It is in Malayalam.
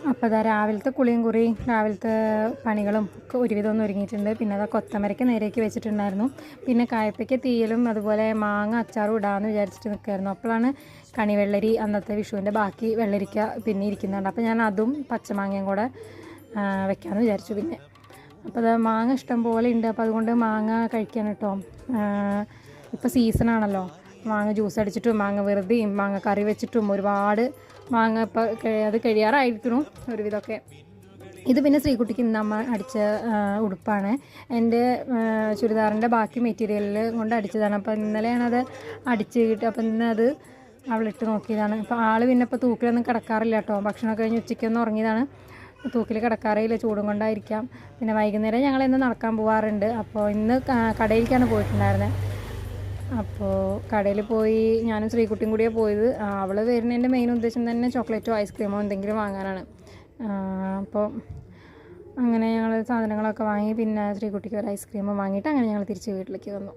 അപ്പോൾ അതാ രാവിലത്തെ കുളിയും കുറിയും രാവിലത്തെ പണികളും ഒക്കെ ഒരുവിധം ഒന്ന് ഒരുങ്ങിയിട്ടുണ്ട്. പിന്നെ അതാ കൊത്തമരയ്ക്ക് നേരേക്ക് വെച്ചിട്ടുണ്ടായിരുന്നു. പിന്നെ കായപ്പയ്ക്ക് തീയലും അതുപോലെ മാങ്ങ അച്ചാറും ഇടാമെന്ന് വിചാരിച്ചിട്ട് നിൽക്കുമായിരുന്നു. അപ്പോഴാണ് കണിവെള്ളരി അന്നത്തെ വിഷുവിൻ്റെ ബാക്കി വെള്ളരിക്ക പിന്നെ ഇരിക്കുന്നുണ്ട്. അപ്പോൾ ഞാൻ അതും പച്ചമാങ്ങയും കൂടെ വെക്കാമെന്ന് വിചാരിച്ചു. പിന്നെ അപ്പോൾ അത് മാങ്ങ ഇഷ്ടം പോലെ ഉണ്ട്. അപ്പോൾ അതുകൊണ്ട് മാങ്ങ കഴിക്കാൻ കേട്ടോ. ഇപ്പോൾ സീസണാണല്ലോ, മാങ്ങ ജ്യൂസ് അടിച്ചിട്ടും മാങ്ങ വെറുതെയും മാങ്ങ കറി വെച്ചിട്ടും ഒരുപാട് മാങ്ങ ഇപ്പോൾ അത് കഴിയാറായിരിക്കണം ഒരുവിധമൊക്കെ. ഇത് പിന്നെ ശ്രീകുട്ടിക്ക് ഇന്ന് അമ്മ അടിച്ച ഉടുപ്പാണ്. എൻ്റെ ചുരിദാറിൻ്റെ ബാക്കി മെറ്റീരിയലിൽ കൊണ്ട് അടിച്ചതാണ്. അപ്പോൾ ഇന്നലെയാണത് അടിച്ച് കിട്ടി. അപ്പോൾ ഇന്ന് അത് അവളിട്ട് നോക്കിയതാണ്. അപ്പോൾ ആൾ പിന്നെ ഇപ്പോൾ തൂക്കിലൊന്നും കിടക്കാറില്ല കേട്ടോ. ഭക്ഷണം കഴിഞ്ഞ് ഉച്ചയ്ക്കൊന്നും ഉറങ്ങിയതാണ്. തൂക്കിൽ കിടക്കാറില്ല, ചൂടും കൊണ്ടായിരിക്കാം. പിന്നെ വൈകുന്നേരം ഞങ്ങൾ ഇന്ന് നടക്കാൻ പോകാറുണ്ട്. അപ്പോൾ ഇന്ന് കടയിലേക്കാണ് പോയിട്ടുണ്ടായിരുന്നത്. അപ്പോൾ കടയിൽ പോയി ഞാനും ശ്രീകുട്ടിയും കൂടിയാണ് പോയത്. അവൾ വരുന്നതിൻ്റെ മെയിൻ ഉദ്ദേശം തന്നെ ചോക്ലേറ്റോ ഐസ്ക്രീമോ എന്തെങ്കിലും വാങ്ങാനാണ്. അപ്പോൾ അങ്ങനെ ഞങ്ങൾ സാധനങ്ങളൊക്കെ വാങ്ങി പിന്നെ ശ്രീകുട്ടിക്ക് ഒരു ഐസ്ക്രീമും വാങ്ങിയിട്ട് അങ്ങനെ ഞങ്ങൾ തിരിച്ച് വീട്ടിലേക്ക് വന്നു.